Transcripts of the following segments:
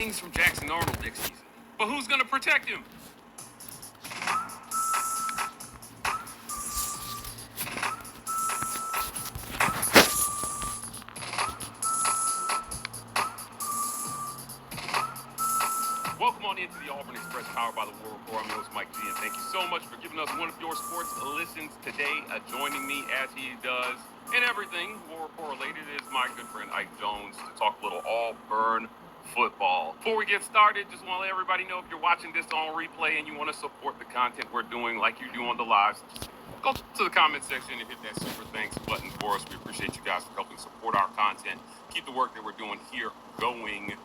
things from Jackson Arnold next season. But who's going to protect him? Welcome on into the Auburn Express, powered by the War Report. I'm your host, Mike G, and thank you so much for giving us one of your sports listens today. Joining me as he does and everything War Report related is my good friend Ike Jones to talk a little Auburn football. Before we get started, just want to let everybody know if you're watching this on replay and you want to support the content we're doing like you do on the lives, just go to the comment section and hit that super thanks button for us. We appreciate you guys for helping support our content, keep the work that we're doing here going.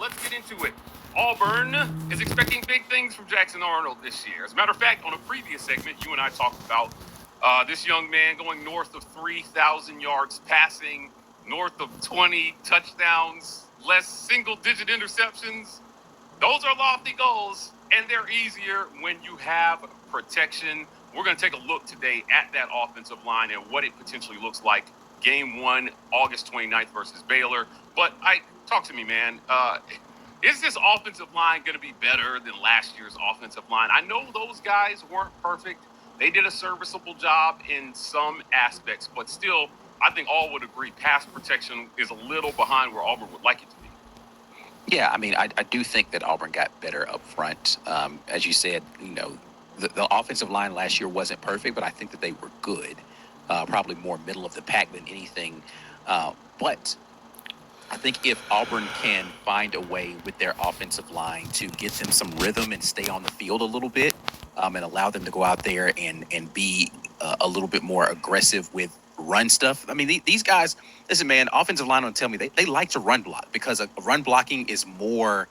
Let's get into it. Auburn is expecting big things from Jackson Arnold this year. As a matter of fact, on a previous segment, you and I talked about this young man going north of 3,000 yards passing, north of 20 touchdowns, less single-digit interceptions. Those are lofty goals, and they're easier when you have protection. We're going to take a look today at that offensive line and what it potentially looks like game 1, August 29th versus Baylor. But talk to me, man. Is this offensive line going to be better than last year's offensive line? I know those guys weren't perfect. They did a serviceable job in some aspects, but still, I think all would agree pass protection is a little behind where Auburn would like it to be. Yeah, I mean, I do think that Auburn got better up front. As you said, the offensive line last year wasn't perfect, but I think that they were good. Probably more middle of the pack than anything. But I think if Auburn can find a way with their offensive line to get them some rhythm and stay on the field a little bit, and allow them to go out there and be a little bit more aggressive with run stuff. I mean, these guys, listen, man, offensive line will tell me they like to run block because a run blocking is more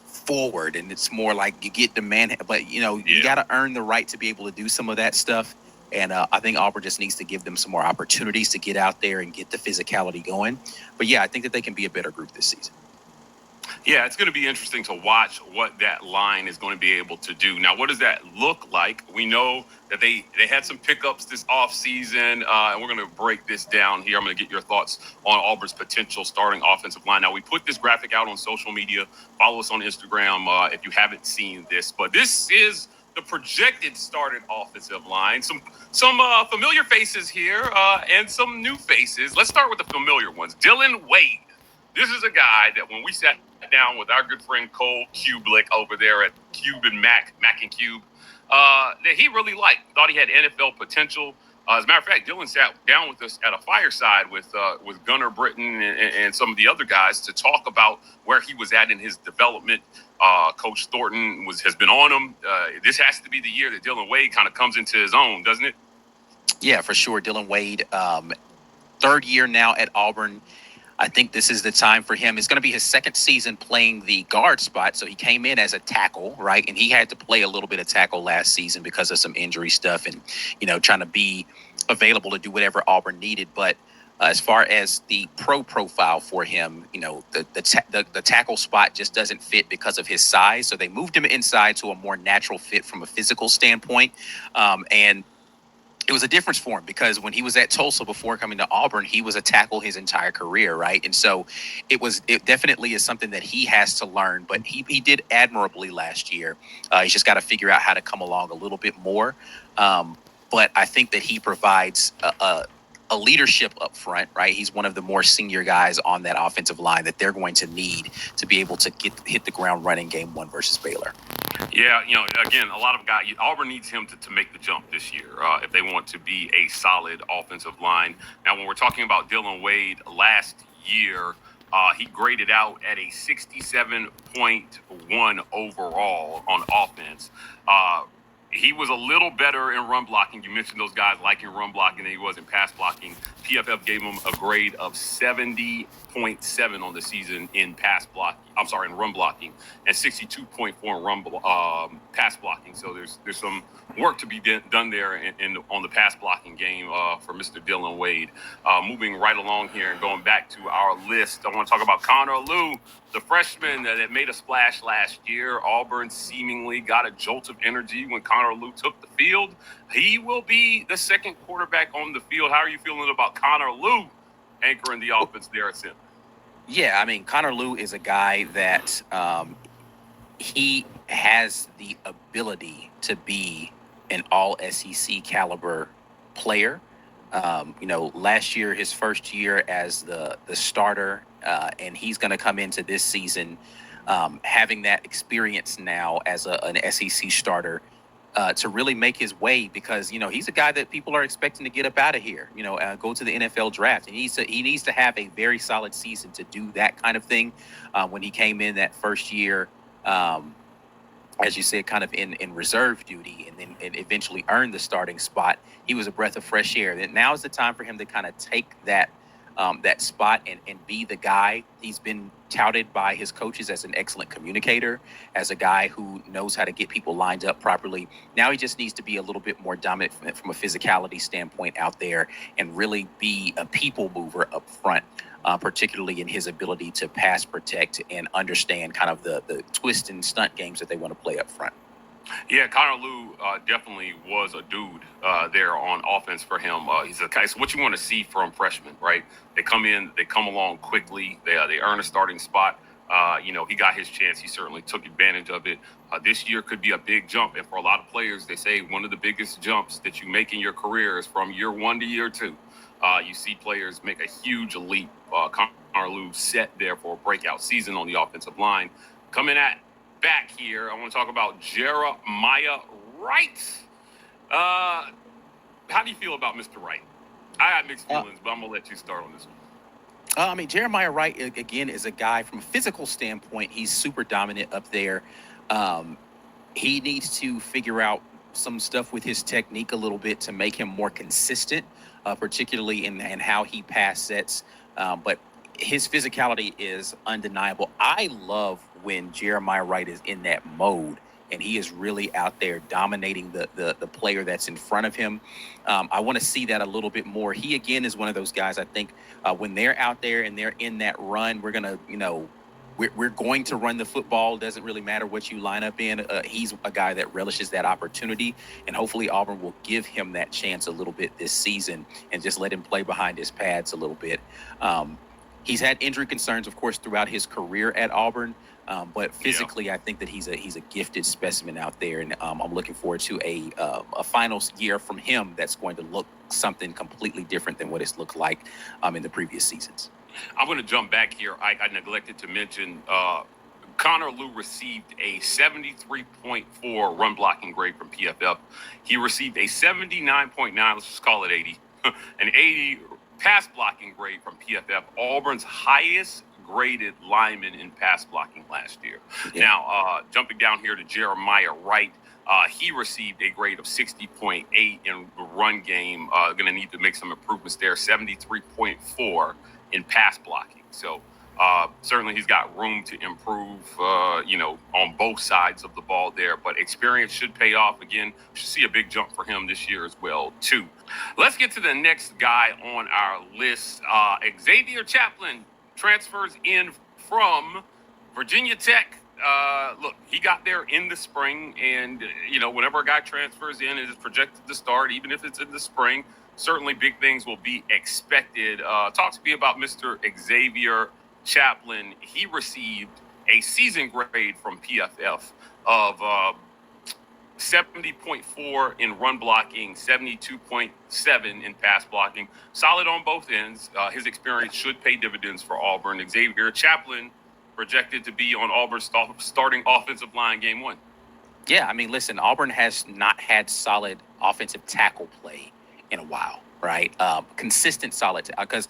forward and it's more like you get the man, but you got to earn the right to be able to do some of that stuff. And I think Auburn just needs to give them some more opportunities to get out there and get the physicality going. But, yeah, I think that they can be a better group this season. Yeah, it's going to be interesting to watch what that line is going to be able to do. Now, what does that look like? We know that they had some pickups this offseason, and we're going to break this down here. I'm going to get your thoughts on Auburn's potential starting offensive line. Now, we put this graphic out on social media. Follow us on Instagram if you haven't seen this. But this is the projected started offensive line. Some familiar faces here and some new faces. Let's start with the familiar ones. Dylan Wade. This is a guy that when we sat down with our good friend Cole Kublick over there at Cube and Mac and Cube, that he really liked. Thought he had NFL potential. As a matter of fact, Dylan sat down with us at a fireside with Gunnar Britton and some of the other guys to talk about where he was at in his development. Coach Thornton has been on him. This has to be the year that Dylan Wade kind of comes into his own, doesn't it? Yeah, for sure. Dylan Wade, third year now at Auburn. I think this is the time for him. It's going to be his second season playing the guard spot. So he came in as a tackle, right? And he had to play a little bit of tackle last season because of some injury stuff and, trying to be available to do whatever Auburn needed. But as far as the pro profile for him, the tackle spot just doesn't fit because of his size. So they moved him inside to a more natural fit from a physical standpoint. And it was a difference for him because when he was at Tulsa before coming to Auburn, he was a tackle his entire career, right? And so it definitely is something that he has to learn, but he did admirably last year. He's just got to figure out how to come along a little bit more. But I think that he provides a leadership up front, right? He's one of the more senior guys on that offensive line that they're going to need to be able to hit the ground running game 1 versus Baylor. Yeah, again, a lot of guys, Auburn needs him to make the jump this year if they want to be a solid offensive line. Now, when we're talking about Dylan Wade last year, he graded out at a 67.1 overall on offense. He was a little better in run blocking. You mentioned those guys liking run blocking than he was in pass blocking. PFF gave him a grade of 70.7 on the season in run blocking, and 62.4 in pass blocking. So there's some work to be done there on the pass blocking game for Mr. Dylan Wade. Moving right along here and going back to our list, I want to talk about Connor Lew, the freshman that made a splash last year. Auburn seemingly got a jolt of energy when Connor Lew took the field. He will be the second quarterback on the field. How are you feeling about Connor Lew anchoring the offense there at center? Yeah, I mean, Connor Lew is a guy that he has the ability to be an all SEC caliber player. Last year, his first year as the starter, and he's going to come into this season having that experience now as an SEC starter to really make his way because he's a guy that people are expecting to get up out of here. Go to the NFL draft. And he needs to have a very solid season to do that kind of thing. When he came in that first year. As you said, kind of in reserve duty, and then and eventually earned the starting spot. He was a breath of fresh air. And now is the time for him to kind of take that spot and be the guy. He's been touted by his coaches as an excellent communicator, as a guy who knows how to get people lined up properly. Now he just needs to be a little bit more dominant from a physicality standpoint out there and really be a people mover up front. Particularly in his ability to pass protect and understand kind of the twist and stunt games that they want to play up front. Yeah, Connor Lew definitely was a dude there on offense for him. He's a guy. So what you want to see from freshmen, right? They come in, they come along quickly. They earn a starting spot. He got his chance. He certainly took advantage of it. This year could be a big jump, and for a lot of players, they say one of the biggest jumps that you make in your career is from year 1 to year 2. You see players make a huge leap. Connor Lew set there for a breakout season on the offensive line. Coming at back here, I want to talk about Jeremiah Wright. How do you feel about Mr. Wright? I have mixed feelings, but I'm going to let you start on this one. I mean, Jeremiah Wright, again, is a guy from a physical standpoint. He's super dominant up there. He needs to figure out some stuff with his technique a little bit to make him more consistent, particularly in how he pass sets. But his physicality is undeniable. I love when Jeremiah Wright is in that mode and he is really out there dominating the player that's in front of him. I want to see that a little bit more. He, again, is one of those guys, I think, when they're out there and they're in that run, we're going to, we're going to run the football. Doesn't really matter what you line up in. He's a guy that relishes that opportunity, and hopefully Auburn will give him that chance a little bit this season and just let him play behind his pads a little bit. He's had injury concerns, of course, throughout his career at Auburn, but physically, I think that he's a gifted specimen out there, and I'm looking forward to a final year from him that's going to look something completely different than what it's looked like in the previous seasons. I'm going to jump back here. I neglected to mention Connor Lew received a 73.4 run blocking grade from PFF. He received a 79.9, let's just call it 80, an 80 pass blocking grade from PFF, Auburn's highest graded lineman in pass blocking last year. Yeah. Now, jumping down here to Jeremiah Wright, he received a grade of 60.8 in the run game. Going to need to make some improvements there, 73.4 in pass blocking. So certainly he's got room to improve, on both sides of the ball there. But experience should pay off again. Should see a big jump for him this year as well, too. Let's get to the next guy on our list. Xavier Chaplin transfers in from Virginia Tech. Look, he got there in the spring, and, whenever a guy transfers in, it is projected to start, even if it's in the spring. Certainly big things will be expected. Talk to me about Mr. Xavier Chaplin. He received a season grade from PFF of 70.4 in run blocking, 72.7 in pass blocking. Solid on both ends. His experience should pay dividends for Auburn. Xavier Chaplin projected to be on Auburn's starting offensive line game 1. Yeah, I mean, listen, Auburn has not had solid offensive tackle play in a while, right? Consistent solid, because,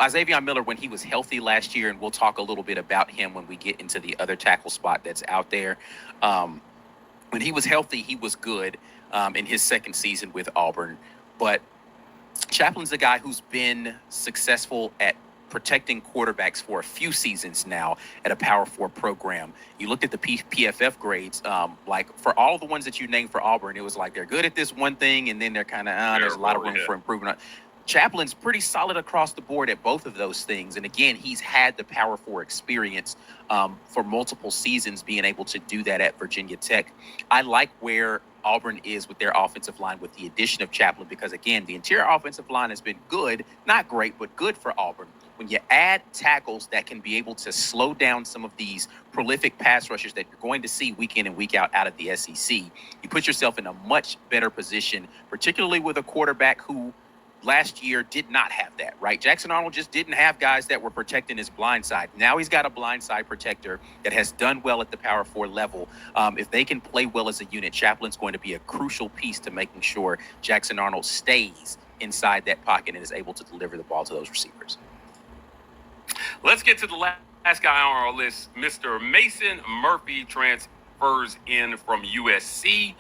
Xavier Miller, when he was healthy last year, and we'll talk a little bit about him when we get into the other tackle spot that's out there. When he was healthy, he was good in his second season with Auburn. But Chaplin's a guy who's been successful at protecting quarterbacks for a few seasons now at a Power 4 program. You looked at the PFF grades, like for all the ones that you named for Auburn, it was like they're good at this one thing, and then they're kind of, there's a lot of room for improvement. Chaplin's pretty solid across the board at both of those things. And again, he's had the Power 4 experience for multiple seasons, being able to do that at Virginia Tech. I like where Auburn is with their offensive line with the addition of Chaplin, because again, the interior offensive line has been good, not great, but good for Auburn. when you add tackles that can be able to slow down some of these prolific pass rushers that you're going to see week in and week out of the SEC, you put yourself in a much better position, particularly with a quarterback who last year did not have that, right? Jackson Arnold just didn't have guys that were protecting his blind side. Now he's got a blind side protector that has done well at the Power 4 level. If they can play well as a unit, Chaplin's going to be a crucial piece to making sure Jackson Arnold stays inside that pocket and is able to deliver the ball to those receivers. Let's get to the last guy on our list. Mr. Mason Murphy transfers in from USC.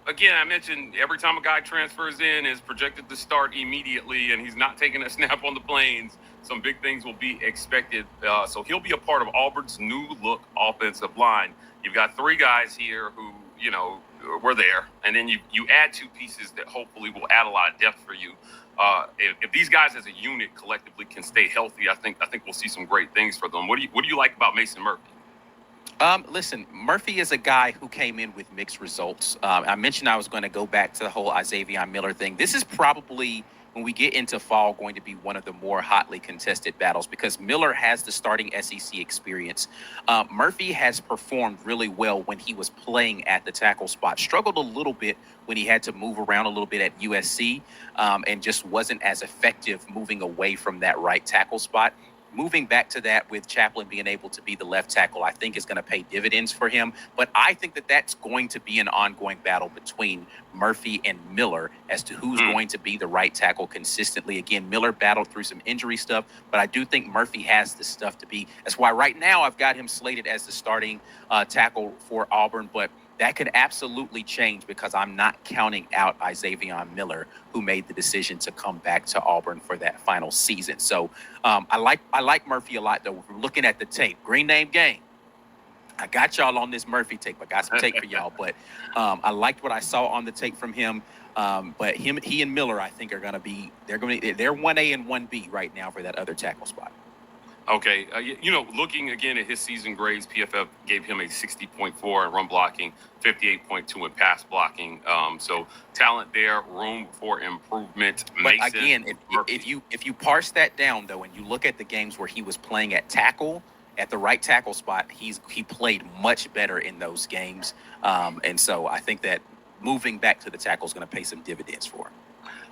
Again, I mentioned every time a guy transfers in is projected to start immediately, and he's not taking a snap on the Plains. Some big things will be expected. So he'll be a part of Auburn's new look offensive line. You've got three guys here who, were there. And then you add two pieces that hopefully will add a lot of depth for you. If these guys as a unit collectively can stay healthy, I think we'll see some great things for them. What do you like about Mason Murphy? Listen, Murphy is a guy who came in with mixed results. I mentioned I was going to go back to the whole Xavier Miller thing. This is probably, when we get into fall, going to be one of the more hotly contested battles because Miller has the starting SEC experience. Murphy has performed really well when he was playing at the tackle spot. Struggled a little bit when he had to move around a little bit at USC and just wasn't as effective moving away from that right tackle spot. Moving back to that with Chaplin being able to be the left tackle, I think is going to pay dividends for him. But I think that that's going to be an ongoing battle between Murphy and Miller as to who's going to be the right tackle consistently. Again, Miller battled through some injury stuff, but I do think Murphy has the stuff to be. That's why right now I've got him slated as the starting tackle for Auburn, but that could absolutely change because I'm not counting out Xavier Miller, who made the decision to come back to Auburn for that final season. So I like Murphy a lot, though. If we're looking at the tape, Green Name Game, I got y'all on this Murphy tape. I got some tape for y'all, but I liked what I saw on the tape from him. But he and Miller, I think, they're 1A and 1B right now for that other tackle spot. Okay, looking again at his season grades, PFF gave him a 60.4 in run blocking, 58.2 in pass blocking. So talent there, room for improvement. But again, if you parse that down though, and you look at the games where he was playing at tackle, at the right tackle spot, he played much better in those games. And so I think that moving back to the tackle is going to pay some dividends for him.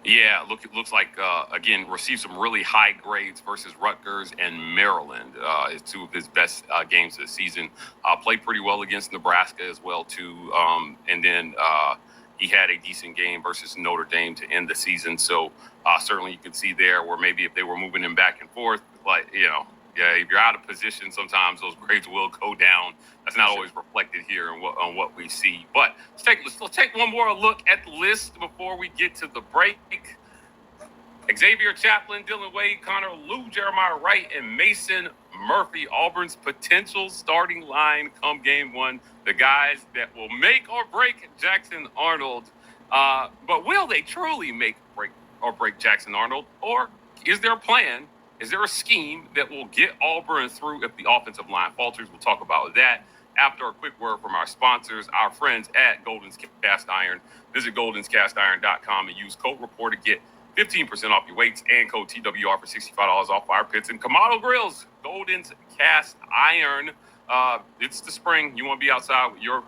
Yeah, it looks like, again, received some really high grades versus Rutgers and Maryland. Is two of his best games this season. Played pretty well against Nebraska as well, too. And then he had a decent game versus Notre Dame to end the season. So certainly you could see there where maybe if they were moving him back and forth, if you're out of position, sometimes those grades will go down. That's not always reflected here on what we see. But let's take one more look at the list before we get to the break. Xavier Chaplin, Dylan Wade, Connor Lew, Jeremiah Wright, and Mason Murphy, Auburn's potential starting line come game one. The guys that will make or break Jackson Arnold. But will they truly make or break Jackson Arnold? Or is there a plan? Is there a scheme that will get Auburn through if the offensive line falters? We'll talk about that after a quick word from our sponsors, our friends at Golden's Cast Iron. Visit goldenscastiron.com and use code REPORT to get 15% off your weights and code TWR for $65 off fire pits and Kamado Grills. Golden's Cast Iron. It's the spring. You want to be outside with your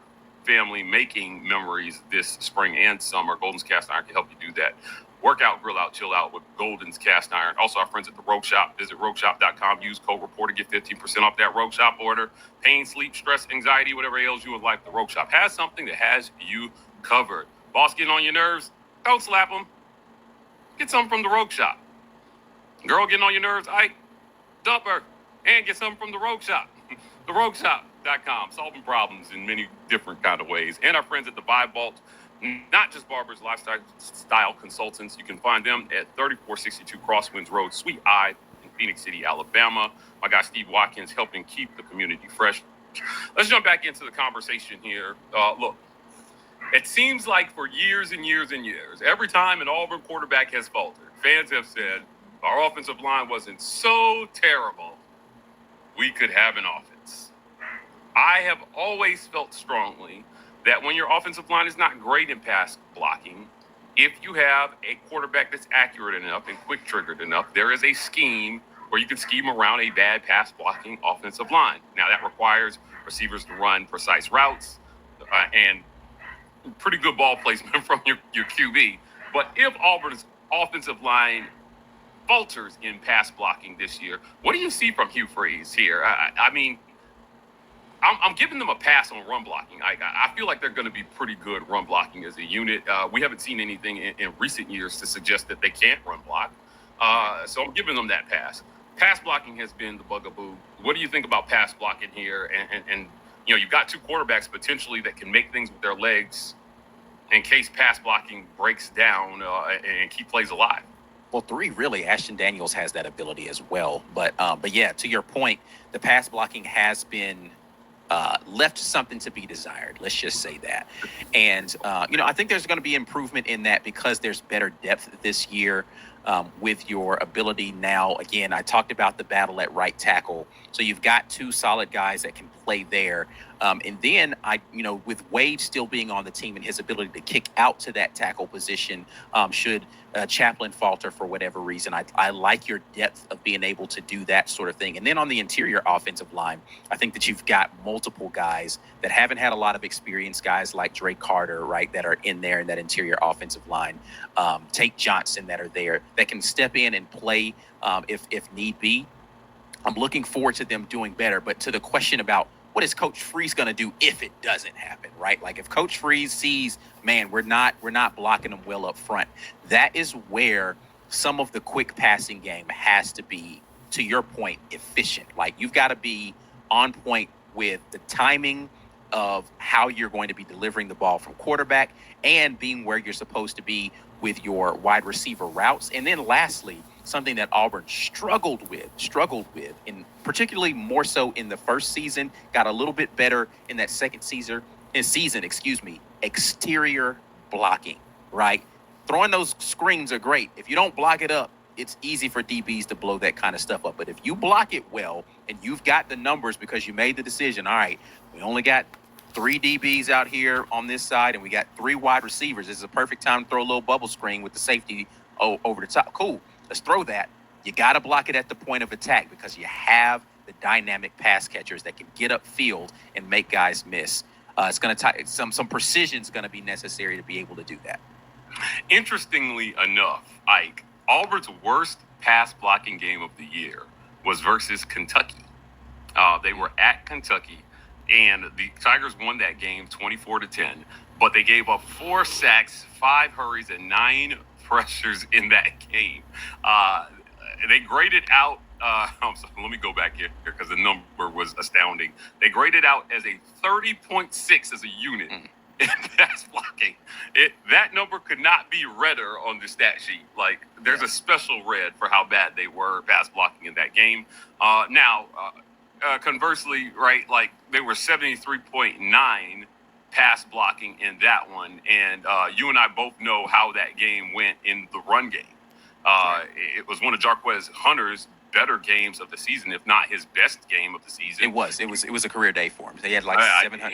family making memories this spring and summer. Golden's Cast Iron can help you do that. Work out, grill out, chill out with Golden's Cast Iron. Also, our friends at the Rogue Shop. Visit rogueshop.com. Use code REPORT to get 15% off that Rogue Shop order. Pain, sleep, stress, anxiety, whatever ails you in life, the Rogue Shop has something that has you covered. Boss getting on your nerves? Don't slap them. Get something from the Rogue Shop. Girl getting on your nerves? Dump her and get something from the Rogue Shop. TheRogueShop.com. Solving problems in many different kind of ways. And our friends at the Vibe Vault. Not just barbers, lifestyle consultants. You can find them at 3462 Crosswinds Road, Suite I in Phoenix City, Alabama. My guy Steve Watkins helping keep the community fresh. Let's jump back into the conversation here. Look, it seems like for years and years and years, every time an Auburn quarterback has faltered, fans have said, our offensive line wasn't so terrible, we could have an offense. I have always felt strongly that when your offensive line is not great in pass blocking, if you have a quarterback that's accurate enough and quick-triggered enough, there is a scheme where you can scheme around a bad pass blocking offensive line. Now, that requires receivers to run precise routes and pretty good ball placement from your QB. But if Auburn's offensive line falters in pass blocking this year, what do you see from Hugh Freeze here? I mean, I'm giving them a pass on run blocking. I feel like they're going to be pretty good run blocking as a unit. We haven't seen anything in recent years to suggest that they can't run block. So I'm giving them that pass. Pass blocking has been the bugaboo. What do you think about pass blocking here? And you know, you've got two quarterbacks potentially that can make things with their legs in case pass blocking breaks down and keep plays alive. Well, three, really. Ashton Daniels has that ability as well. But yeah, to your point, the pass blocking has been left something to be desired. Let's just say that. And, you know, I think there's going to be improvement in that because there's better depth this year with your ability now. Again, I talked about the battle at right tackle. So you've got two solid guys that can play there. And then, with Wade still being on the team and his ability to kick out to that tackle position, should Chaplin falter for whatever reason, I like your depth of being able to do that sort of thing. And then on the interior offensive line, I think that you've got multiple guys that haven't had a lot of experience, guys like Drake Carter, right, that are in there in that interior offensive line. Tate Johnson that are there that can step in and play if need be. I'm looking forward to them doing better. But to the question about what is Coach Freeze going to do if it doesn't happen, right? Like if Coach Freeze sees, man, we're not blocking them well up front, that is where some of the quick passing game has to be, to your point, efficient. Like you've got to be on point with the timing of how you're going to be delivering the ball from quarterback and being where you're supposed to be with your wide receiver routes. And then lastly, something that Auburn struggled with, and particularly more so in the first season, got a little bit better in that second season, exterior blocking, right? Throwing those screens are great. If you don't block it up, it's easy for DBs to blow that kind of stuff up. But if you block it well and you've got the numbers because you made the decision, all right, we only got 3 DBs out here on this side and we got 3 wide receivers. This is a perfect time to throw a little bubble screen with the safety over the top. Cool. Let's throw that. You got to block it at the point of attack because you have the dynamic pass catchers that can get upfield and make guys miss. It's going to some precision is going to be necessary to be able to do that. Interestingly enough, Ike, Auburn's worst pass blocking game of the year was versus Kentucky. They were at Kentucky, and the Tigers won that game 24-10. But they gave up 4 sacks, 5 hurries, and 9 pressures in that game. They graded out, let me go back here because the number was astounding. They graded out as a 30.6 as a unit in pass blocking. That number could not be redder on the stat sheet. Like, there's a special red for how bad they were pass blocking in that game. Conversely, right, like they were 73.9 pass blocking in that one, and you and I both know how that game went in the run game. It was one of Jarquez Hunter's better games of the season, if not his best game of the season. It was a career day for him. They had like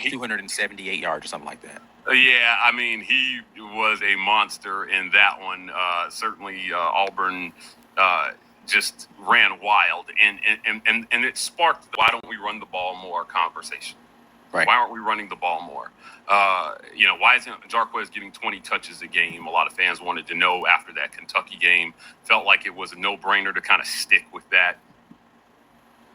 278 yards or something like that. Yeah, I mean, he was a monster in that one. Certainly, Auburn just ran wild, and it sparked the, why don't we run the ball more conversation. Right. Why aren't we running the ball more? Why isn't Jarquez getting 20 touches a game? A lot of fans wanted to know after that Kentucky game. Felt like it was a no-brainer to kind of stick with that,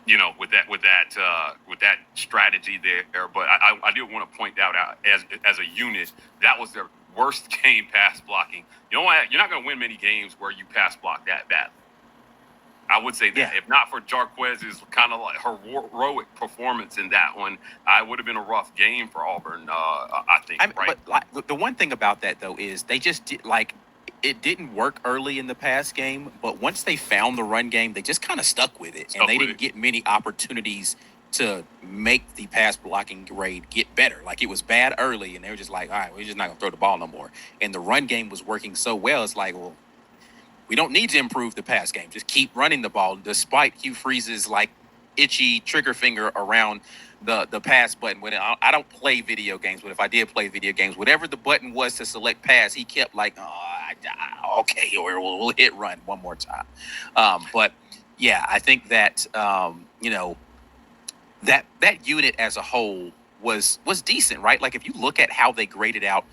with that strategy there. But I did want to point out as a unit, that was their worst game pass blocking. You know what? You're not going to win many games where you pass block that badly. I would say that if not for Jarquez's kind of like heroic performance in that one, it would have been a rough game for Auburn, I think. Right? But the one thing about that, though, is they just it didn't work early in the pass game, but once they found the run game, they just kind of stuck with it. And they didn't get many opportunities to make the pass blocking grade get better. Like, it was bad early, and they were just like, all right, we're just not going to throw the ball no more. And the run game was working so well, it's like, well, we don't need to improve the pass game. Just keep running the ball, despite Hugh Freeze's like itchy trigger finger around the pass button. When I don't play video games, but if I did play video games, whatever the button was to select pass, he kept like, okay, or we'll hit run one more time. But Yeah, I think that that unit as a whole was decent, right? Like if you look at how they graded out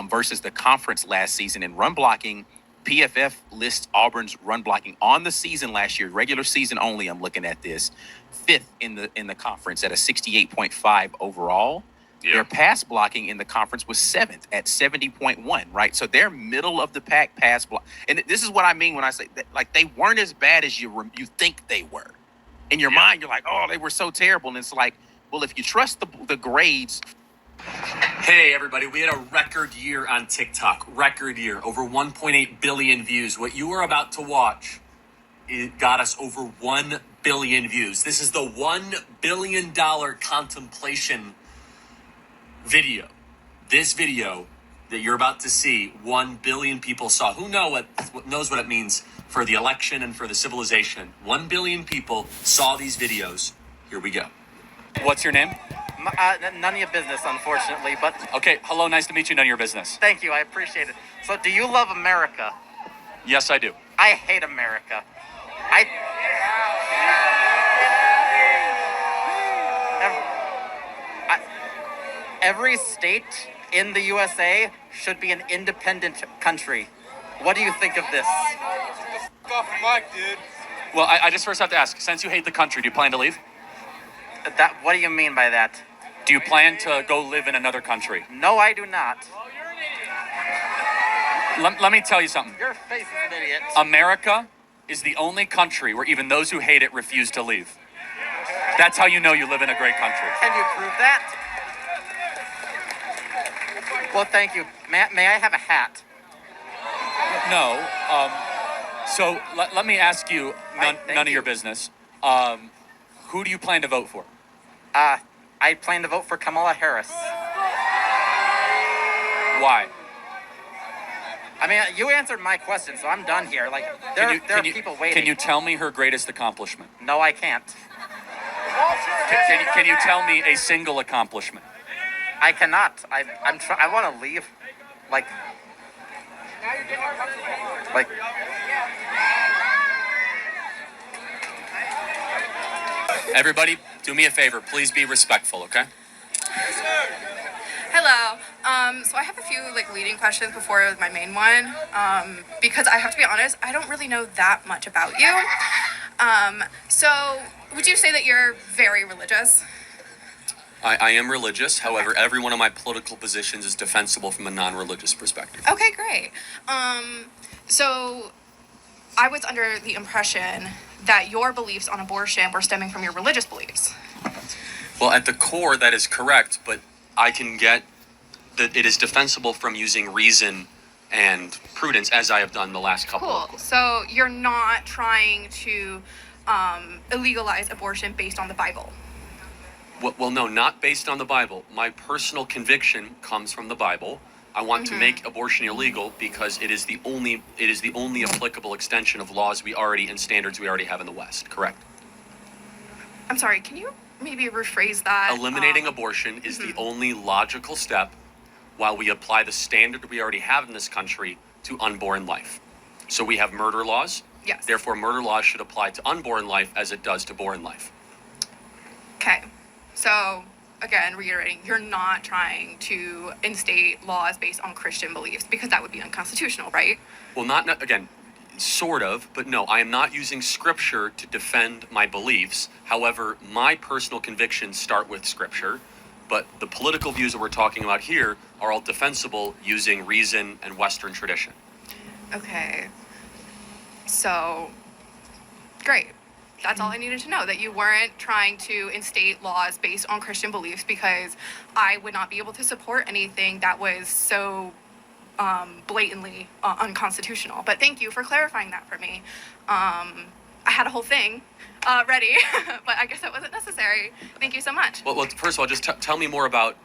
versus the conference last season in run blocking, PFF lists Auburn's run blocking on the season last year, regular season only. I'm looking at this fifth in the conference at a 68.5 overall. Yeah. Their pass blocking in the conference was seventh at 70.1, right? So they're middle of the pack pass block. And this is what I mean when I say that, like they weren't as bad as you think they were. In your mind, you're like, oh, they were so terrible. And it's like, well, if you trust the grades. Hey, everybody. We had a record year on TikTok. Record year. Over 1.8 billion views. What you are about to watch, it got us over 1 billion views. This is the $1 billion contemplation video. This video that you're about to see, 1 billion people saw. Who knows what it means for the election and for the civilization? 1 billion people saw these videos. Here we go. What's your name? None of your business, unfortunately, but Okay, hello, nice to meet you. None of your business. thank you, I appreciate it. So, do you love America? Yes, I do. I hate America. Every state in the USA should be an independent country. What do you think of this? Well, I just first have to ask, since you hate the country, do you plan to leave? What do you mean by that? Do you plan to go live in another country? No, I do not. Let me tell you something. Your face is an idiot. America is the only country where even those who hate it refuse to leave. That's how you know you live in a great country. Can you prove that? Well, thank you. May I have a hat? No. So let me ask you, none of your business. Who do you plan to vote for? I plan to vote for Kamala Harris. Why? I mean, you answered my question, so I'm done here. Like, there are people waiting. Can you tell me her greatest accomplishment? No, I can't. Can you tell me a single accomplishment? I cannot. I want to leave. Like. Everybody, do me a favor. Please be respectful, okay? Hello. So I have a few leading questions before my main one. Because I have to be honest, I don't really know that much about you. So would you say that you're very religious? I am religious. However, every one of my political positions is defensible from a non-religious perspective. Okay, great. So I was under the impression that your beliefs on abortion were stemming from your religious beliefs. Well, at the core, that is correct, but I can get that it is defensible from using reason and prudence, as I have done the last couple of Cool. So you're not trying to illegalize abortion based on the Bible? Well, no, not based on the Bible. My personal conviction comes from the Bible. I want to make abortion illegal because it is the only applicable extension of laws we already and standards we already have in the West. Correct. I'm sorry, can you maybe rephrase that? Eliminating abortion is the only logical step while we apply the standard we already have in this country to unborn life. So we have murder laws. Yes. Therefore, murder laws should apply to unborn life as it does to born life. Okay. So, again, reiterating, you're not trying to instate laws based on Christian beliefs because that would be unconstitutional, right? Well, not again, sort of, but no, I am not using scripture to defend my beliefs. However, my personal convictions start with scripture, but the political views that we're talking about here are all defensible using reason and Western tradition. Okay. So, great. That's all I needed to know, that you weren't trying to instate laws based on Christian beliefs because I would not be able to support anything that was so blatantly unconstitutional. But thank you for clarifying that for me. I had a whole thing ready, but I guess that wasn't necessary. Thank you so much. Well first of all, just tell me more about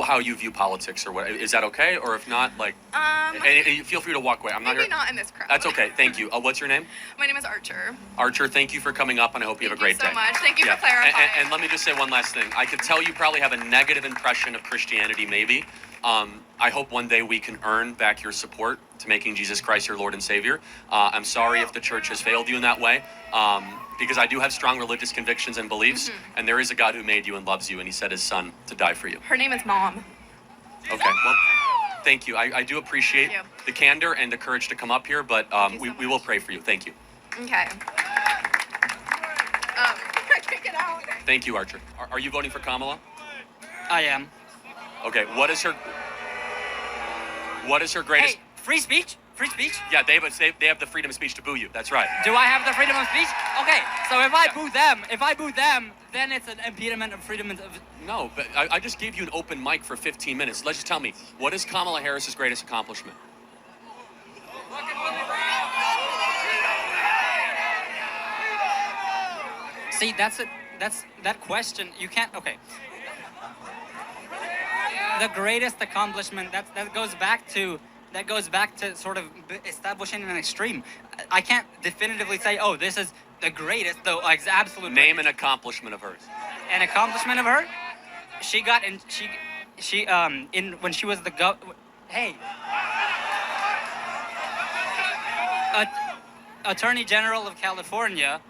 how you view politics, or what. Is that okay? Or if not, and feel free to walk away. I'm not maybe here. not in this crowd. That's okay. Thank you. What's your name? My name is Archer. Archer, thank you for coming up, and I hope you have a great day. Thank you so much. Thank you for clarifying. And let me just say one last thing. I could tell you probably have a negative impression of Christianity, maybe. I hope one day we can earn back your support to making Jesus Christ your Lord and Savior. I'm sorry if the church has failed you in that way, because I do have strong religious convictions and beliefs, and there is a God who made you and loves you, and he sent his son to die for you. Her name is Mom. Okay, well, thank you. I do appreciate Thank you. the candor and the courage to come up here, but we will pray for you. Thank you. Okay. I can't get out. Thank you, Archer. Are you voting for Kamala? I am. Okay, what is her greatest... Hey, free speech? Free speech? Yeah, they have the freedom of speech to boo you. That's right. Do I have the freedom of speech? Okay, so if I boo them, then it's an impediment of freedom of... No, but I just gave you an open mic for 15 minutes. Let's just tell me, what is Kamala Harris's greatest accomplishment? See, that question, you can't, okay. The greatest accomplishment, that goes back to sort of establishing an extreme. I can't definitively say, oh, this is the greatest, though, like, absolute. Name an accomplishment of hers. An accomplishment of her? She got in, when she was the hey. Attorney General of California,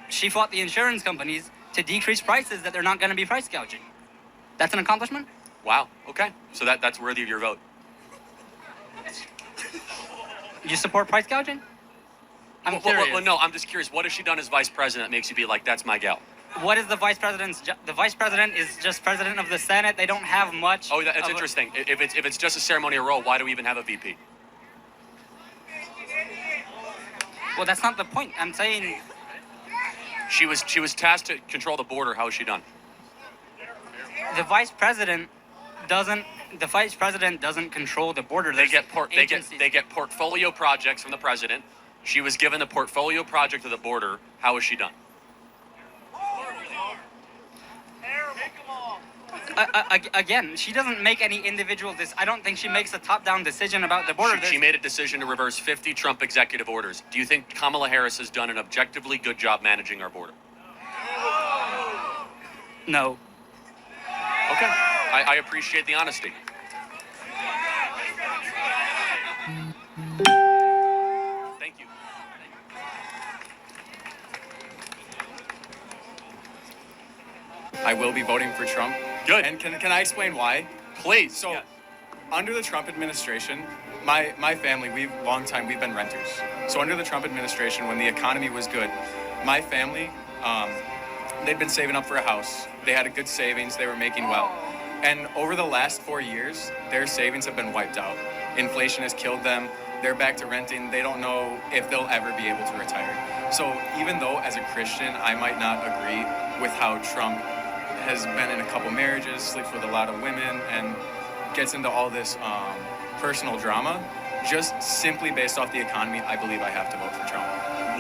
she fought the insurance companies to decrease prices that they're not going to be price gouging. That's an accomplishment? Wow, okay. So that's worthy of your vote. You support price gouging? I'm curious. Well, no, I'm just curious. What has she done as vice president that makes you be like, that's my gal? What is the vice president's the vice president is just president of the Senate. They don't have much. Oh, that's interesting. If it's just a ceremonial role, why do we even have a VP? Well, that's not the point. I'm saying She was tasked to control the border. How has she done? the vice president doesn't control the border. They There's get portfolio projects from the president. She was given the portfolio project of the border. How has she done? Again, she doesn't make any individual. I don't think she makes a top-down decision about the border. She made a decision to reverse 50 Trump executive orders. Do you think Kamala Harris has done an objectively good job managing our border? No. Okay. I appreciate the honesty. Thank you. I will be voting for Trump. Good. And can I explain why? Please. So, Yes. under the Trump administration, my family, we've been renters. So under the Trump administration, when the economy was good, my family, they'd been saving up for a house. They had a good savings. They were making well. And over the last 4 years, their savings have been wiped out. Inflation has killed them. They're back to renting. They don't know if they'll ever be able to retire. So even though as a Christian, I might not agree with how Trump has been in a couple marriages, sleeps with a lot of women, and gets into all this personal drama, just simply based off the economy, I believe I have to vote for Trump.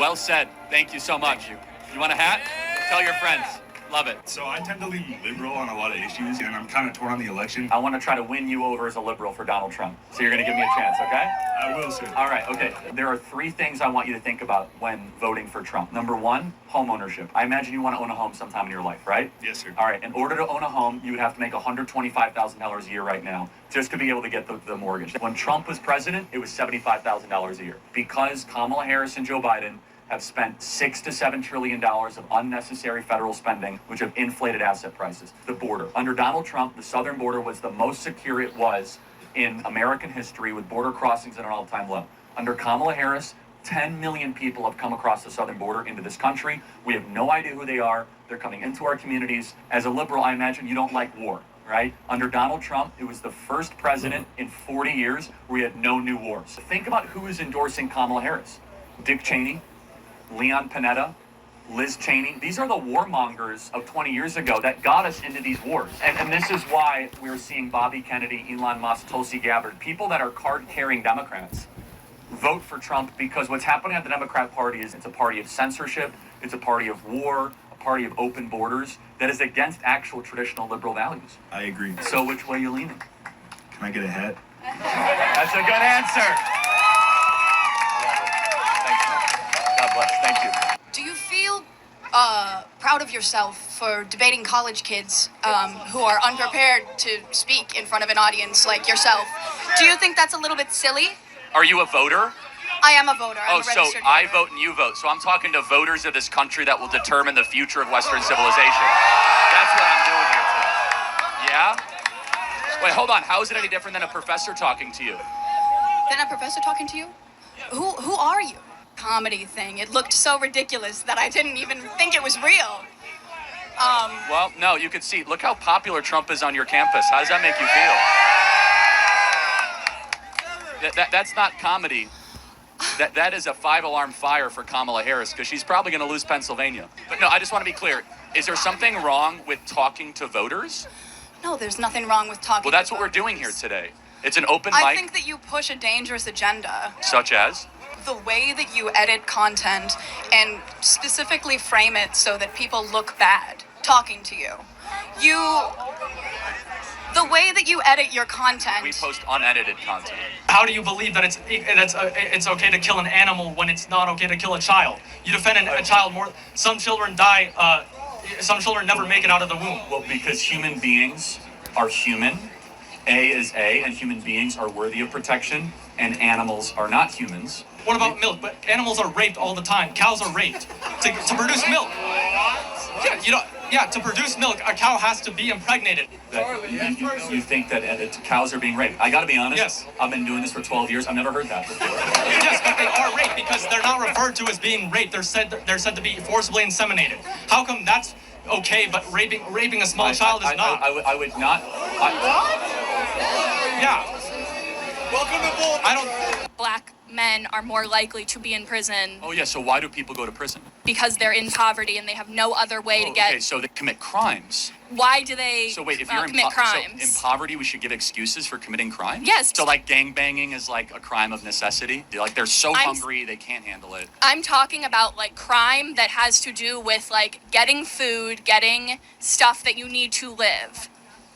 Well said. Thank you so much. Thank you. You want a hat? Tell your friends. Love it. So I tend to lean liberal on a lot of issues, and I'm kind of torn on the election. I want to try to win you over as a liberal for Donald Trump. So you're going to give me a chance, okay? I will, sir. All right, okay. There are 3 things I want you to think about when voting for Trump. Number 1, home ownership. I imagine you want to own a home sometime in your life, right? Yes, sir. All right, in order to own a home, you would have to make $125,000 a year right now just to be able to get the mortgage. When Trump was president, it was $75,000 a year. Because Kamala Harris and Joe Biden have spent $6 to $7 trillion of unnecessary federal spending, which have inflated asset prices. The border. Under Donald Trump, the southern border was the most secure it was in American history, with border crossings at an all-time low. Under Kamala Harris, 10 million people have come across the southern border into this country. We have no idea who they are. They're coming into our communities. As a liberal, I imagine you don't like war, right? Under Donald Trump, it was the first president in 40 years where we had no new wars. Think about who is endorsing Kamala Harris. Dick Cheney, Leon Panetta, Liz Cheney. These are the warmongers of 20 years ago that got us into these wars. And this is why we're seeing Bobby Kennedy, Elon Musk, Tulsi Gabbard, people that are card-carrying Democrats, vote for Trump, because what's happening at the Democrat Party is it's a party of censorship, it's a party of war, a party of open borders that is against actual traditional liberal values. I agree. So which way are you leaning? Can I get a hat? That's a good answer. God bless. Thank you. Do you feel proud of yourself for debating college kids who are unprepared to speak in front of an audience like yourself? Do you think that's a little bit silly? Are you a voter? I am a voter. I'm Oh, a so registered I voter. vote and you vote. So I'm talking to voters of this country that will determine the future of Western civilization. That's what I'm doing here today. Yeah? Wait, hold on. How is it any different than a professor talking to you? Then a professor talking to you? Who are you? Comedy thing. It looked so ridiculous that I didn't even think it was real. Well, no, you could see. Look how popular Trump is on your campus. How does that make you feel? That's not comedy. That is a 5-alarm fire for Kamala Harris because she's probably going to lose Pennsylvania. But no, I just want to be clear. Is there something wrong with talking to voters? No, there's nothing wrong with talking. Well, that's to what we're voters. doing here today. It's an open I mic. think that you push a dangerous agenda. Such as? The way that you edit content and specifically frame it so that people look bad talking to you. The way that you edit your content. We post unedited content. How do you believe that it's okay to kill an animal when it's not okay to kill a child? You defend a child more. Some children die. Some children never make it out of the womb. Well, because human beings are human. A is A, and human beings are worthy of protection, and animals are not humans. What about milk? But animals are raped all the time. Cows are raped to produce milk. Yeah, to produce milk, a cow has to be impregnated. You think that cows are being raped? I gotta be honest. Yes. I've been doing this for 12 years. I've never heard that before. Yes, but they are raped because they're not referred to as being raped. They're said to be forcibly inseminated. How come that's okay, but raping a small child is not? I would not. Yeah. Welcome to Bull. I don't. Black men are more likely to be in prison Oh, yeah, so why do people go to prison? because they're in poverty and they have no other way to get. Okay, so they commit crimes. Why do they So wait, if you're commit so crimes? in poverty, we should give excuses for committing crimes? Yes. So like gangbanging is like a crime of necessity? Like they're so I'm- hungry they can't handle it. I'm talking about like crime that has to do with like getting food, getting stuff that you need to live.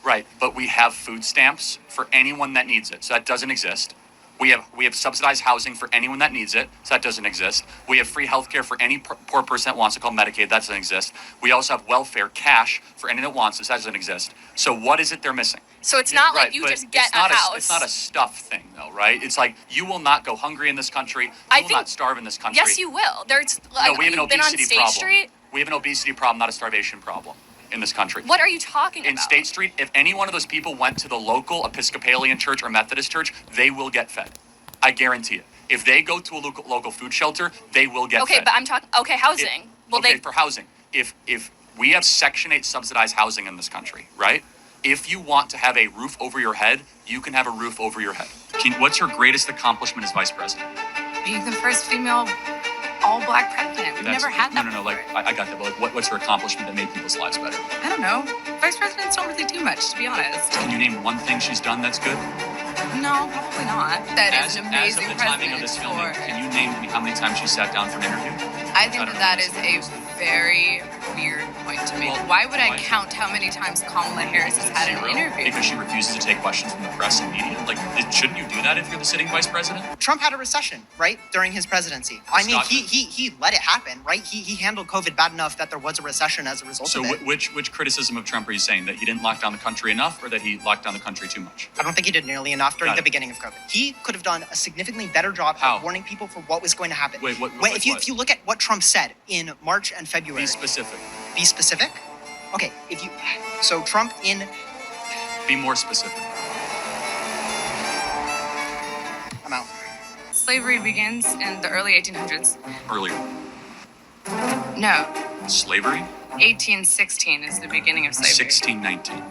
Right, but we have food stamps for anyone that needs it. So that doesn't exist. We have subsidized housing for anyone that needs it. So that doesn't exist. We have free healthcare for any poor person that wants it, called Medicaid. That doesn't exist. We also have welfare, cash for anyone that wants it. So that doesn't exist. So what is it they're missing? So it's not Right, like you but just get it's not a house. It's not a stuff thing, though, right? It's like you will not go hungry in this country. You I will think- not starve in this country. Yes, you will. There's like No, we have an you've been on obesity State problem. Street. We have an obesity problem, not a starvation problem in this country. What are you talking In about? State Street, if any one of those people went to the local Episcopalian church or Methodist church, they will get fed. I guarantee it. If they go to a local food shelter, they will get Okay, fed. but I'm talking. Okay, housing. For housing. If we have Section 8 subsidized housing in this country, right? If you want to have a roof over your head, you can have a roof over your head. What's your greatest accomplishment as vice president? Being the first female all-black president. We've never had that. No. Like I got that. But like, what's your accomplishment that made people's lives better? I don't know. Vice presidents don't really do much, to be honest. Can you name one thing she's done that's good? No, probably not. That is an As amazing of the timing of president this filming, for. can you name me how many times she sat down for an interview? I think that is a very weird point to make. Well, Why would I why? count how many times Kamala Harris has had an Zero? interview? Because she refuses to take questions from the press and media. Like, shouldn't you do that if you're the sitting vice president? Trump had a recession, right, during his presidency. I mean, he let it happen, right? He handled COVID bad enough that there was a recession as a result So of it. which criticism of Trump are you saying? That he didn't lock down the country enough or that he locked down the country too much? I don't think he did nearly enough during Got the it. beginning of COVID. He could have done a significantly better job How? of warning people for what was going to happen. Wait, what? If you look at what Trump said in March and February. Be specific. Be specific? Okay, so Trump in. Be more specific. I'm out. Slavery begins in the early 1800s. Earlier. No, Slavery? 1816 is the beginning of slavery. 1619.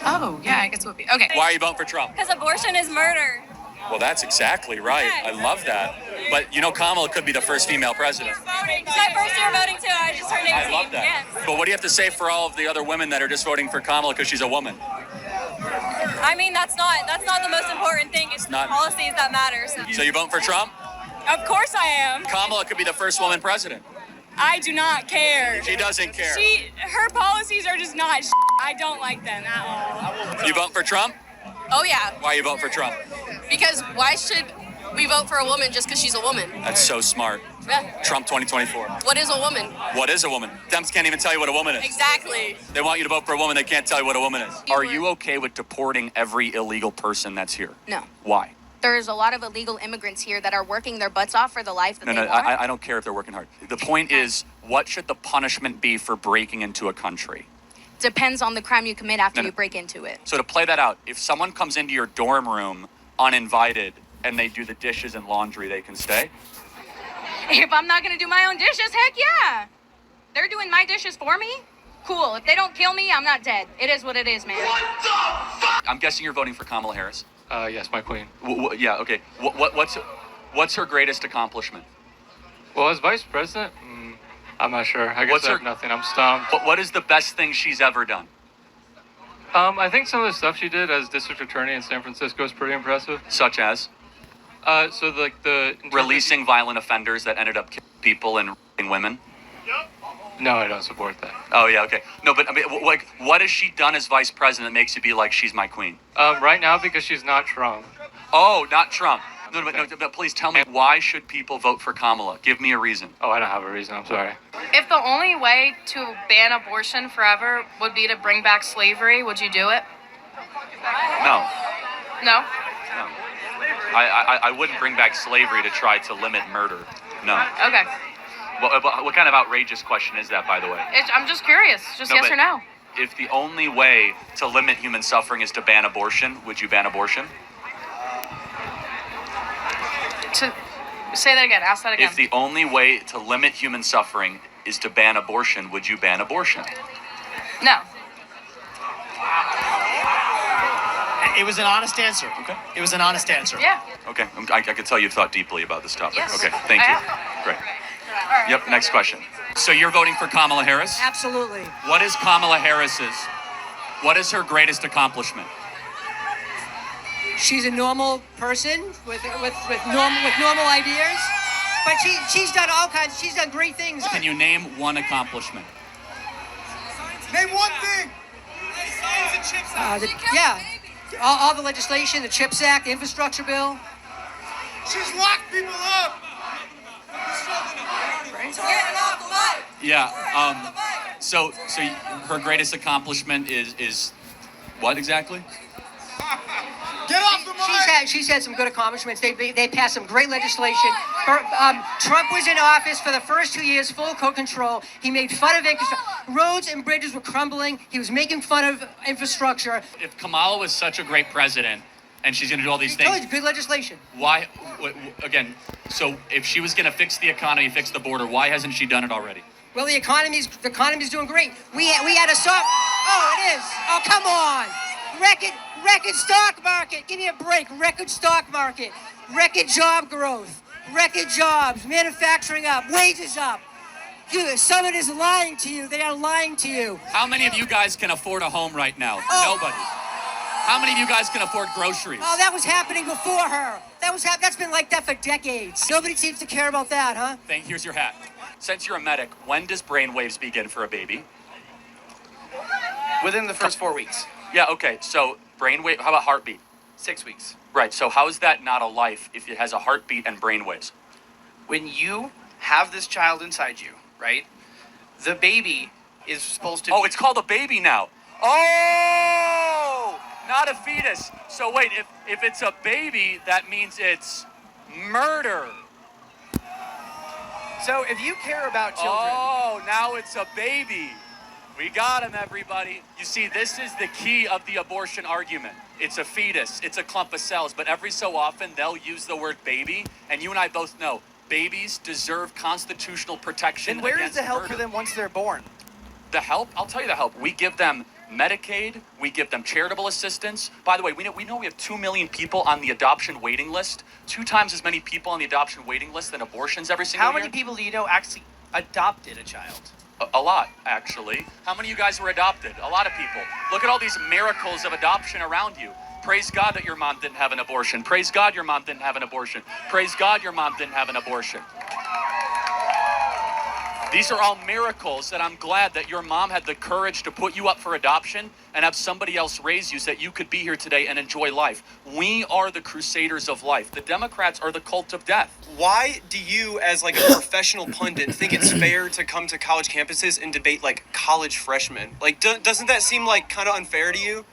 Oh, yeah, I guess it would be. Okay. Why are you voting for Trump? Because abortion is murder. Well, that's exactly right. I love that. But you know, Kamala could be the first female president. Voting. It's my first year voting too. I just turned 18. I love that. Yes. But what do you have to say for all of the other women that are just voting for Kamala because she's a woman? I mean, that's not the most important thing. It's not. the policies that matter. So you voting for Trump? Of course I am. Kamala could be the first woman president. I do not care. She doesn't care. Her policies are just not. I don't like them at all. You vote for Trump? Oh yeah, Why you vote for Trump? because why should we vote for a woman just because she's a woman? That's so smart. Yeah. Trump 2024. What is a woman? What is a woman? Dems can't even tell you what a woman is. Exactly. They want you to vote for a woman, they can't tell you what a woman is. Are you okay with deporting every illegal person that's here? No. Why? There's a lot of illegal immigrants here that are working their butts off for the life that they want. I don't care if they're working hard. The point is, what should the punishment be for breaking into a country? Depends on the crime you commit after you break into it. So to play that out, if someone comes into your dorm room uninvited and they do the dishes and laundry, they can stay? If I'm not gonna do my own dishes, heck yeah. They're doing my dishes for me. Cool. If they don't kill me, I'm not dead. It is what it is, man. What the fuck? I'm guessing you're voting for Kamala Harris. Yes, my queen. Yeah, okay. What's her greatest accomplishment? Well, as vice president, I'm not sure. I guess I have nothing. I'm stumped. What is the best thing she's ever done? I think some of the stuff she did as district attorney in San Francisco is pretty impressive. Such as? So like the releasing violent offenders that ended up killing people and raping women? No, I don't support that. Oh, yeah, okay. No, but I mean, like, what has she done as vice president that makes you be like, she's my queen? Right now, because she's not Trump. Oh, not Trump. No, but please tell me, why should people vote for Kamala? Give me a reason. Oh, I don't have a reason. I'm sorry. If the only way to ban abortion forever would be to bring back slavery, would you do it? No. No? No. I wouldn't bring back slavery to try to limit murder. No. Okay. What kind of outrageous question is that, by the way? I'm just curious. Just yes or no. If the only way to limit human suffering is to ban abortion, would you ban abortion? Say that again. Ask that again. If the only way to limit human suffering is to ban abortion, would you ban abortion? No. It was an honest answer. Okay. It was an honest answer. Yeah. Okay. I could tell you thought deeply about this topic. Yes. Okay. Thank you. Great. Yep. Next question. So you're voting for Kamala Harris? Absolutely. What is Kamala Harris's? What is her greatest accomplishment? She's a normal person with normal ideas, but she's done all kinds. She's done great things. Can you name one accomplishment? Name one thing. All the legislation, the CHIPS Act, the infrastructure bill. She's locked people up. Yeah. So her greatest accomplishment is what exactly? Get off the mic. She's had some good accomplishments. They passed some great legislation. Trump was in office for the first 2 years, full co-control. He made fun of infrastructure. Roads and bridges were crumbling. He was making fun of infrastructure. If Kamala was such a great president and she's going to do all these things, good legislation. Why? Again, so if she was going to fix the economy, fix the border, why hasn't she done it already? Well, the economy's doing great. We had a soft. Oh, it is. Oh, come on. Record stock market. Give me a break. Record stock market. Record job growth. Record jobs. Manufacturing up. Wages up. Someone is lying to you. They are lying to you. How many of you guys can afford a home right now? Oh. Nobody. How many of you guys can afford groceries? Oh, that was happening before her. That's been like that for decades. Nobody seems to care about that, huh? Here's your hat. Since you're a medic, when does brainwaves begin for a baby? Within the first 4 weeks. Yeah, okay. So brainwave, how about heartbeat? 6 weeks. Right. So how is that not a life if it has a heartbeat and brainwaves? When you have this child inside you, right? The baby is supposed to. Oh, it's called a baby now. Oh, not a fetus. So wait, if it's a baby, that means it's murder. So if you care about children. Oh, now it's a baby. We got him, everybody. You see, this is the key of the abortion argument. It's a fetus. It's a clump of cells. But every so often, they'll use the word baby. And you and I both know babies deserve constitutional protection. And where is the help murder. for them once they're born? The help? I'll tell you the help. We give them Medicaid. We give them charitable assistance. By the way, we know we have 2 million people on the adoption waiting list. 2 times as many people on the adoption waiting list than abortions every single year. How many people do you know actually adopted a child? A lot, actually. How many of you guys were adopted? A lot of people. Look at all these miracles of adoption around you. Praise God that your mom didn't have an abortion. Praise God your mom didn't have an abortion. Praise God your mom didn't have an abortion. These are all miracles that I'm glad that your mom had the courage to put you up for adoption and have somebody else raise you so that you could be here today and enjoy life. We are the crusaders of life. The Democrats are the cult of death. Why do you, as like a professional pundit, think it's fair to come to college campuses and debate like college freshmen? Like, doesn't that seem like kind of unfair to you?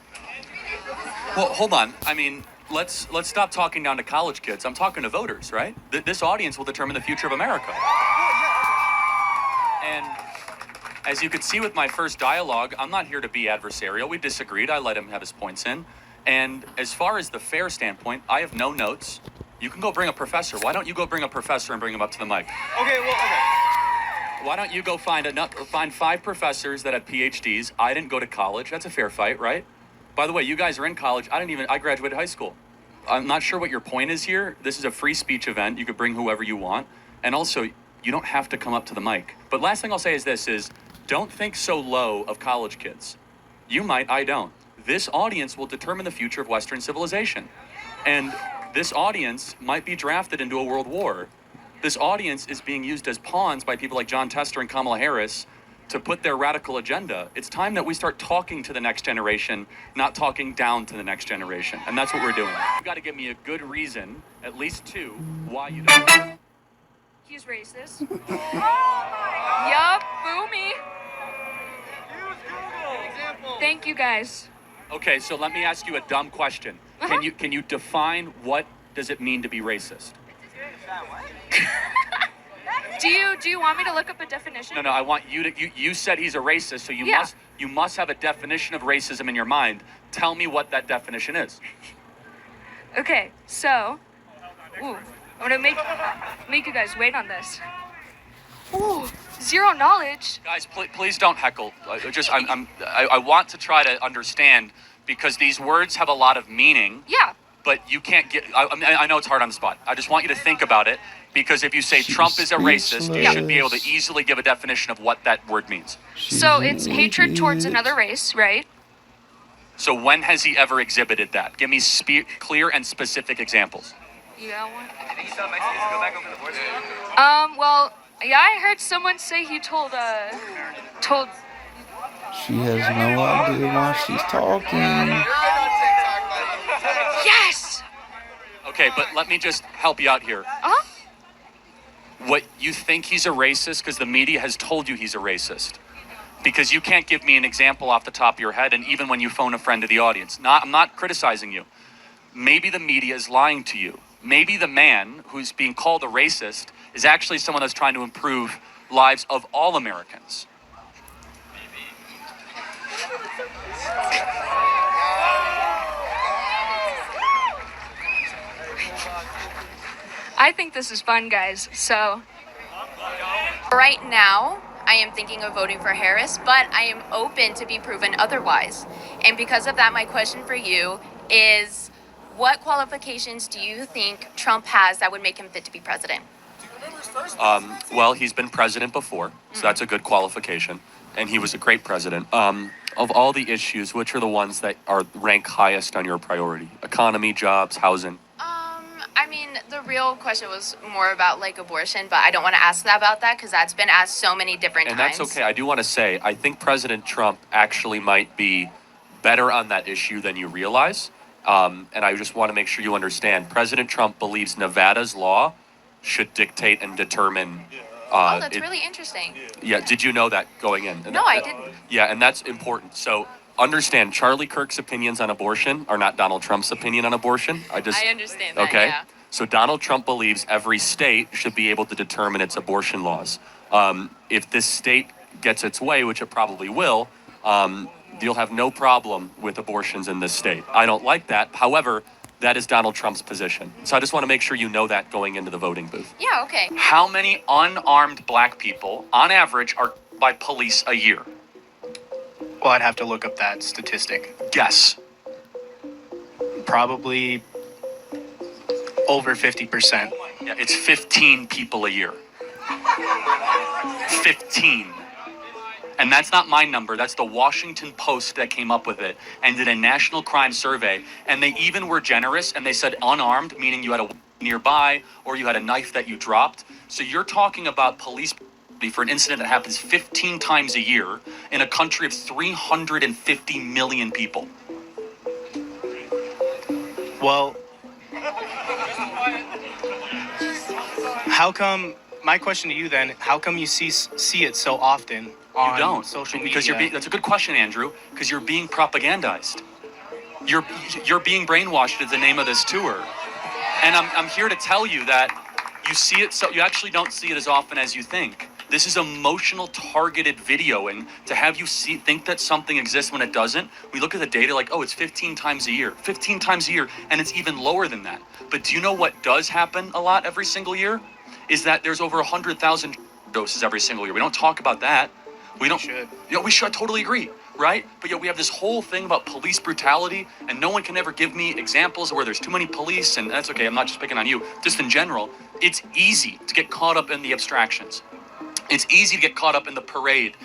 Well, hold on. I mean, let's stop talking down to college kids. I'm talking to voters, right? This audience will determine the future of America. And as you could see with my first dialogue, I'm not here to be adversarial. We disagreed. I let him have his points in. And as far as the fair standpoint, I have no notes. You can go bring a professor. Why don't you go bring a professor and bring him up to the mic? Okay, well, okay. Why don't you go find 5 professors that have PhDs? I didn't go to college. That's a fair fight, right? By the way, you guys are in college. I graduated high school. I'm not sure what your point is here. This is a free speech event. You could bring whoever you want. And also, you don't have to come up to the mic. But last thing I'll say is this is, don't think so low of college kids. You might, I don't. This audience will determine the future of Western civilization. And this audience might be drafted into a world war. This audience is being used as pawns by people like John Tester and Kamala Harris to put their radical agenda. It's time that we start talking to the next generation, not talking down to the next generation. And that's what we're doing. You got to give me a good reason, at least 2, why you don't. He's racist. Yup, boo me. Thank you guys. Okay, so let me ask you a dumb question. Can you define what does it mean to be racist? Do you want me to look up a definition? No, I want you to. You said he's a racist, so you must have a definition of racism in your mind. Tell me what that definition is. Okay, so, I'm gonna make you guys wait on this. Ooh, zero knowledge. Guys, please don't heckle. I want to try to understand because these words have a lot of meaning. Yeah. But you can't get. I know it's hard on the spot. I just want you to think about it because if you say Trump is a racist, you should be able to easily give a definition of what that word means. So it's hatred towards another race, right? So when has he ever exhibited that? Give me clear and specific examples. You got one? Well, yeah, I heard someone say he told. She has no idea why she's talking. Yes! Okay, but let me just help you out here. Uh-huh. What, you think he's a racist because the media has told you he's a racist? Because you can't give me an example off the top of your head, and even when you phone a friend to the audience. I'm not criticizing you. Maybe the media is lying to you. Maybe the man who's being called a racist is actually someone that's trying to improve lives of all Americans. I think this is fun, guys, so. Right now, I am thinking of voting for Harris, but I am open to be proven otherwise. And because of that, my question for you is, what qualifications do you think Trump has that would make him fit to be president? Well, he's been president before, so that's a good qualification. And he was a great president. Of all the issues, which are the ones that are rank highest on your priority? Economy, jobs, housing? I mean, the real question was more about like abortion, but I don't want to ask about that because that's been asked so many different times. And that's okay. I do want to say, I think President Trump actually might be better on that issue than you realize. And I just want to make sure you understand. President Trump believes Nevada's law should dictate and determine. That's really interesting. Yeah, did you know that going in? No, I didn't. Yeah, and that's important. So understand, Charlie Kirk's opinions on abortion are not Donald Trump's opinion on abortion. I understand that, okay? yeah. So Donald Trump believes every state should be able to determine its abortion laws. If this state gets its way, which it probably will, you'll have no problem with abortions in this state. I don't like that. However, that is Donald Trump's position. So I just want to make sure you know that going into the voting booth. Yeah, okay. How many unarmed black people, on average, are by police a year? Well, I'd have to look up that statistic. Guess. Probably over 50%. Yeah, it's 15 people a year. 15. And that's not my number. That's the Washington Post that came up with it and did a national crime survey. And they even were generous and they said unarmed, meaning you had a nearby or you had a knife that you dropped. So you're talking about police for an incident that happens 15 times a year in a country of 350 million people. Well, how come, my question to you then, how come you see it so often on you don't. social media? Because that's a good question, Andrew, because you're being propagandized. You're being brainwashed is the name of this tour. And I'm here to tell you that you see it, so you actually don't see it as often as you think. This is emotional targeted videoing to have you think that something exists when it doesn't. We look at the data like, oh, it's 15 times a year, 15 times a year, and it's even lower than that. But do you know what does happen a lot every single year? Is that there's over 100,000 doses every single year. We don't talk about that. We don't. You know, we should. I totally agree, right? But yet we have this whole thing about police brutality, and no one can ever give me examples where there's too many police, and that's okay. I'm not just picking on you. Just in general, it's easy to get caught up in the abstractions. It's easy to get caught up in the parade